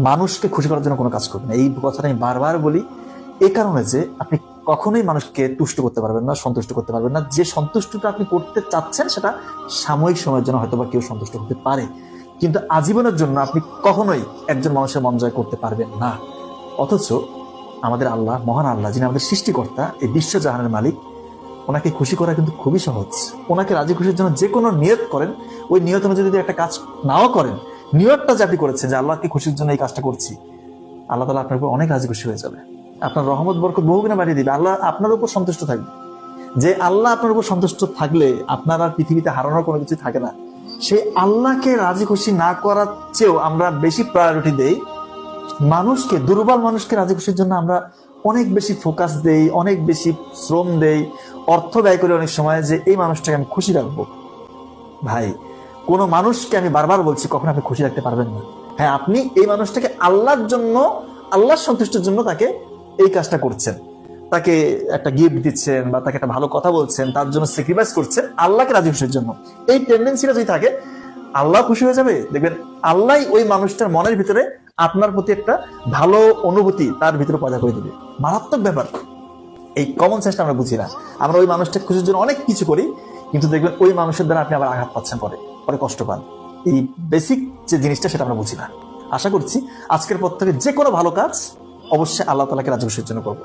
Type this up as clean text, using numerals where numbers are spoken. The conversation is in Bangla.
মানুষকে খুশি করার জন্য কোনো কাজ করবেন না। এই কথাটা আমি বারবার বলি এই কারণে যে আপনি কখনোই মানুষকে তুষ্ট করতে পারবেন না, সন্তুষ্ট করতে পারবেন না। যে সন্তুষ্টটা আপনি করতে চাচ্ছেন সেটা সাময়িক সময়ের জন্য হয়তো বা কেউ সন্তুষ্ট হতে পারে, কিন্তু আজীবনের জন্য আপনি কখনোই একজন মানুষের মন জয় করতে পারবেন না। অথচ আমাদের আল্লাহ, মহান আল্লাহ, যিনি আমাদের সৃষ্টিকর্তা, এই বিশ্বজাহানের মালিক, ওনাকে খুশি করা কিন্তু খুবই সহজ। ওনাকে রাজি খুশির জন্য যে কোনো নিয়ত করেন, ওই নিয়ত অনুযায়ী যদি একটা কাজ নাও করেন, নিয়তটা যে আপনি করেছেন যে আল্লাহকে খুশির জন্য এই কাজটা করছি, আল্লাহ তাআলা আপনার উপর অনেক রাজি খুশি হয়ে যাবে, আপনার রহমত বরকত বহুগুণে বাড়িয়ে দিবে। আল্লাহ আপনার উপর সন্তুষ্ট থাকবে। যে আল্লাহ আপনার উপর সন্তুষ্ট থাকলে আপনার আর পৃথিবীতে হারানোর কোনো কিছু থাকে না। সেই আল্লাহকে রাজি খুশি না করার চেয়েও আমরা বেশি প্রায়োরিটি দেই মানুষকে, দুর্বল মানুষকে রাজি খুশির জন্য আমরা অনেক বেশি ফোকাস দেই, অনেক বেশি শ্রম দেই, অর্থ ব্যয় করি অনেক সময় যে এই মানুষটাকে আমি খুশি রাখবো। ভাই, কোনো মানুষকে আমি বারবার বলছি কখনো আপনি খুশি রাখতে পারবেন না। হ্যাঁ, আপনি এই মানুষটাকে আল্লাহর জন্য, আল্লাহর সন্তুষ্টির জন্য তাকে এই কাজটা করছেন, তাকে একটা গিফট দিচ্ছেন বা তাকে একটা ভালো কথা বলছেন, তার জন্য স্যাক্রিফাইস করছেন আল্লাহকে রাজি খুশির জন্য। এই টেন্ডেন্সিটা যদি থাকে, আল্লাহ খুশি হয়ে যাবে। দেখবেন আল্লাহ ওই মানুষটার মনের ভিতরে আপনার প্রতি একটা ভালো অনুভূতি তার ভিতরে পয়দা করে দিবে। মারাত্মক ব্যাপার। এই কমন সেন্সটা আমরা বুঝি না। আমরা ওই মানুষটা খুশির জন্য অনেক কিছু করি, কিন্তু দেখবেন ওই মানুষের দ্বারা আপনি আবার আঘাত পাচ্ছেন, পরে পরে কষ্ট পান। এই বেসিক যে জিনিসটা সেটা আমরা বুঝি না। আশা করছি আজকের পর থেকে যে কোনো ভালো কাজ অবশ্যই আল্লাহ তাআলাকে রাজি খুশির জন্য করবো।